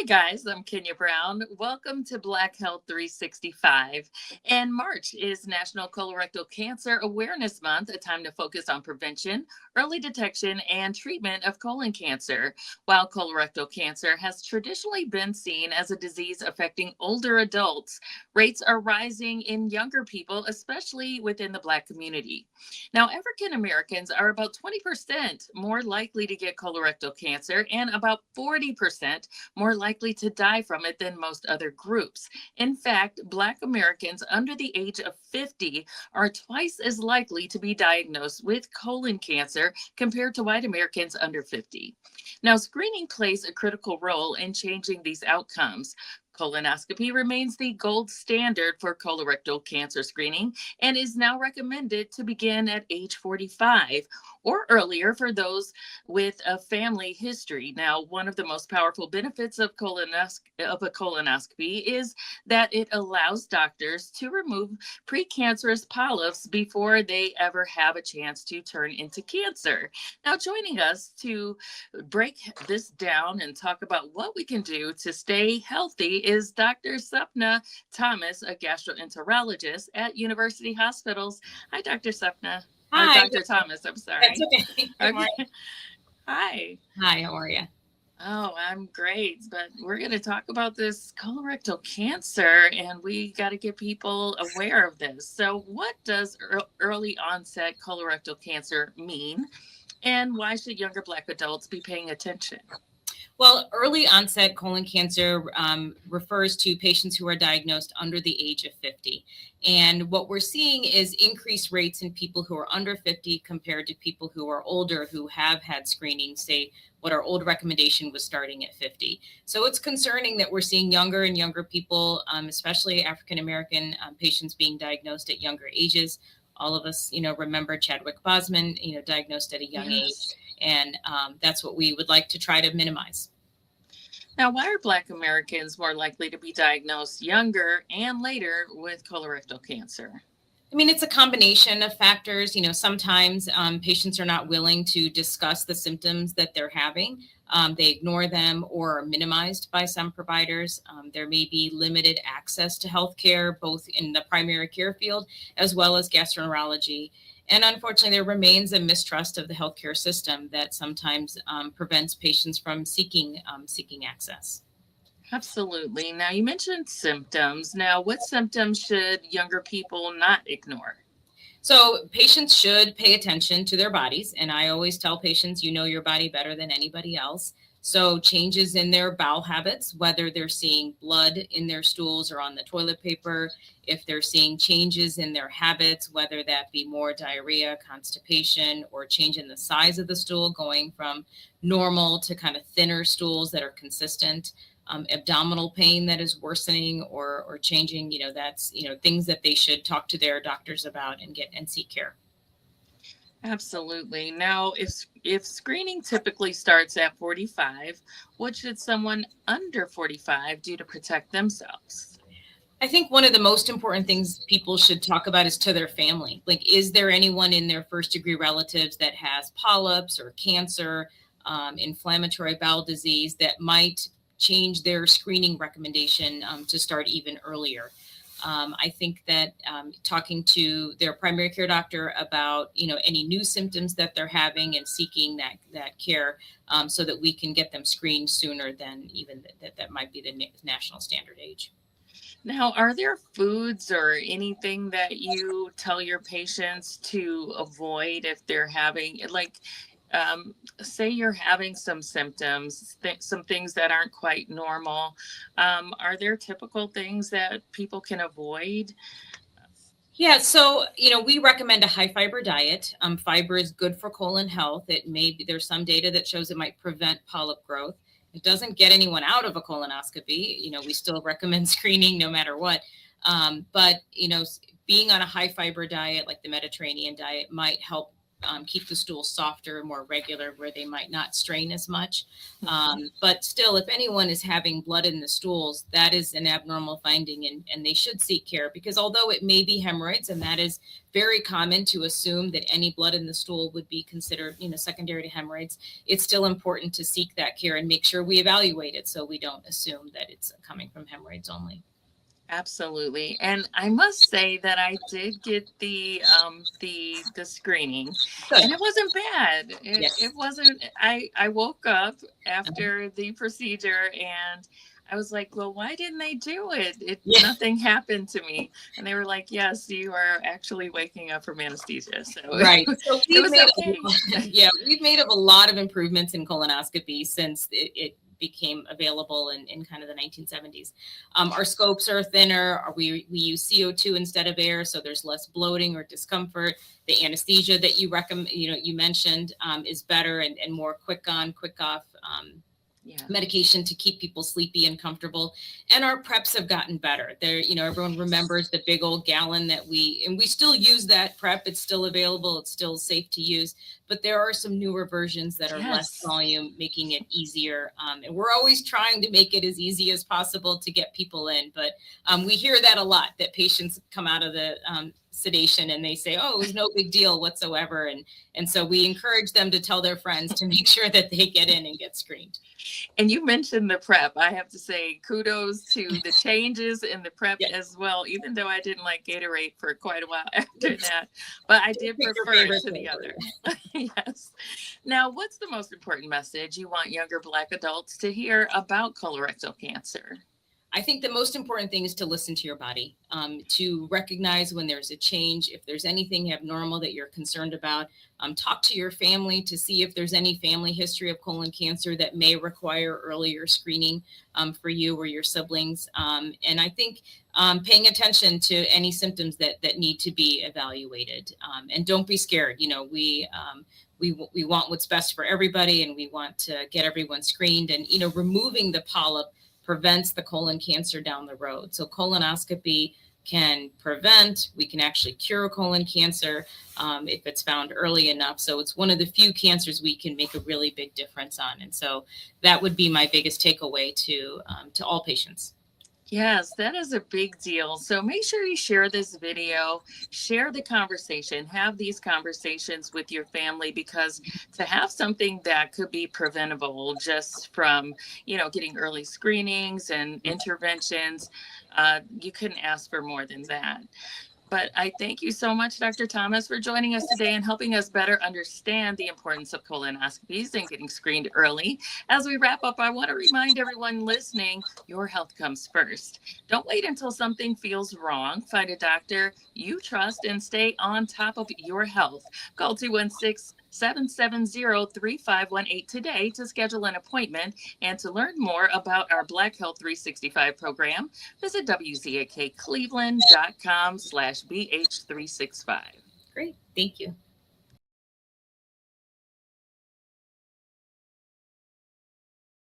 Hi guys, I'm Kenya Brown. Welcome to Black Health 365. And March is National Colorectal Cancer Awareness Month, a time to focus on prevention, early detection, and treatment of colon cancer. While colorectal cancer has traditionally been seen as a disease affecting older adults, rates are rising in younger people, especially within the Black community. Now, African Americans are about 20% more likely to get colorectal cancer and about 40% more likely to die from it than most other groups. In fact, Black Americans under the age of 50 are twice as likely to be diagnosed with colon cancer compared to white Americans under 50. Now, screening plays a critical role in changing these outcomes. Colonoscopy remains the gold standard for colorectal cancer screening and is now recommended to begin at age 45 or earlier for those with a family history. Now, one of the most powerful benefits of a colonoscopy is that it allows doctors to remove precancerous polyps before they ever have a chance to turn into cancer. Now, joining us to break this down and talk about what we can do to stay healthy is Dr. Sapna Thomas, a gastroenterologist at University Hospitals. Hi, Dr. Sapna. Or Hi. Dr. Thomas, I'm sorry. That's okay. Okay. Hi. Hi, how are you? Oh, I'm great. But we're going to talk about this colorectal cancer, and we got to get people aware of this. So, what does early onset colorectal cancer mean? And why should younger Black adults be paying attention? Well, early onset colon cancer refers to patients who are diagnosed under the age of 50. And what we're seeing is increased rates in people who are under 50 compared to people who are older who have had screening, say what our old recommendation was starting at 50. So it's concerning that we're seeing younger and younger people, especially African American patients being diagnosed at younger ages. All of us, remember Chadwick Boseman, diagnosed at a young age. And that's what we would like to try to minimize. Now, why are Black Americans more likely to be diagnosed younger and later with colorectal cancer? I mean, it's a combination of factors. Sometimes patients are not willing to discuss the symptoms that they're having. They ignore them or are minimized by some providers. There may be limited access to healthcare, both in the primary care field as well as gastroenterology. And unfortunately, there remains a mistrust of the healthcare system that sometimes prevents patients from seeking access. Absolutely. Now, you mentioned symptoms. Now, what symptoms should younger people not ignore? So patients should pay attention to their bodies. And I always tell patients, you know your body better than anybody else. So changes in their bowel habits, whether they're seeing blood in their stools or on the toilet paper, if they're seeing changes in their habits, whether that be more diarrhea, constipation, or change in the size of the stool, going from normal to kind of thinner stools that are consistent. Abdominal pain that is worsening or changing, that's, things that they should talk to their doctors about and seek care. Absolutely. Now, if screening typically starts at 45, what should someone under 45 do to protect themselves? I think one of the most important things people should talk about is to their family. Like, is there anyone in their first degree relatives that has polyps or cancer, inflammatory bowel disease that might change their screening recommendation to start even earlier? I think that talking to their primary care doctor about, any new symptoms that they're having and seeking that care so that we can get them screened sooner than even that might be the national standard age. Now, are there foods or anything that you tell your patients to avoid if they're having, like, say you're having some symptoms, some things that aren't quite normal? Are there typical things that people can avoid? Yeah, so we recommend a high fiber diet. Fiber is good for colon health. There's some data that shows it might prevent polyp growth. It doesn't get anyone out of a colonoscopy. We still recommend screening no matter what. But being on a high fiber diet like the Mediterranean diet might help keep the stool softer and more regular where they might not strain as much. But still, if anyone is having blood in the stools, that is an abnormal finding, and they should seek care, because although it may be hemorrhoids, and that is very common to assume that any blood in the stool would be considered, secondary to hemorrhoids, it's still important to seek that care and make sure we evaluate it so we don't assume that it's coming from hemorrhoids only. Absolutely. And I must say that I did get the screening. Good. And it wasn't bad. Yes. It wasn't. I woke up after the procedure and I was like, well, why didn't they do it? Nothing happened to me. And they were like, yes, you are actually waking up from anesthesia. So right. So it was okay. We've made a lot of improvements in colonoscopy since it became available in kind of the 1970s. Our scopes are thinner. We use CO2 instead of air, so there's less bloating or discomfort. The anesthesia that you recommend, you mentioned, is better and more quick on, quick off medication to keep people sleepy and comfortable. And our preps have gotten better. There, everyone remembers the big old gallon that we still use that prep. It's still available. It's still safe to use. But there are some newer versions that are less volume, making it easier. And we're always trying to make it as easy as possible to get people in. But we hear that a lot, that patients come out of the sedation and they say, oh, it was no big deal whatsoever. And so we encourage them to tell their friends to make sure that they get in and get screened. And you mentioned the prep. I have to say kudos to the changes in the prep as well, even though I didn't like Gatorade for quite a while after that. But I did prefer it to the other. Yes. Now, what's the most important message you want younger Black adults to hear about colorectal cancer? I think the most important thing is to listen to your body, to recognize when there's a change. If there's anything abnormal that you're concerned about, talk to your family to see if there's any family history of colon cancer that may require earlier screening for you or your siblings. And I think paying attention to any symptoms that need to be evaluated. And don't be scared. We want what's best for everybody, and we want to get everyone screened. And, removing the polyp prevents the colon cancer down the road. So colonoscopy can prevent, we can actually cure colon cancer if it's found early enough. So it's one of the few cancers we can make a really big difference on. And so that would be my biggest takeaway to all patients. Yes, that is a big deal. So make sure you share this video, share the conversation, have these conversations with your family, because to have something that could be preventable just from, getting early screenings and interventions, you couldn't ask for more than that. But I thank you so much, Dr. Thomas, for joining us today and helping us better understand the importance of colonoscopies and getting screened early. As we wrap up, I want to remind everyone listening, your health comes first. Don't wait until something feels wrong. Find a doctor you trust and stay on top of your health. Call 216-770-3518 today to schedule an appointment. And to learn more about our Black Health 365 program, visit WZAKCleveland.com/BH365. Great. Thank you.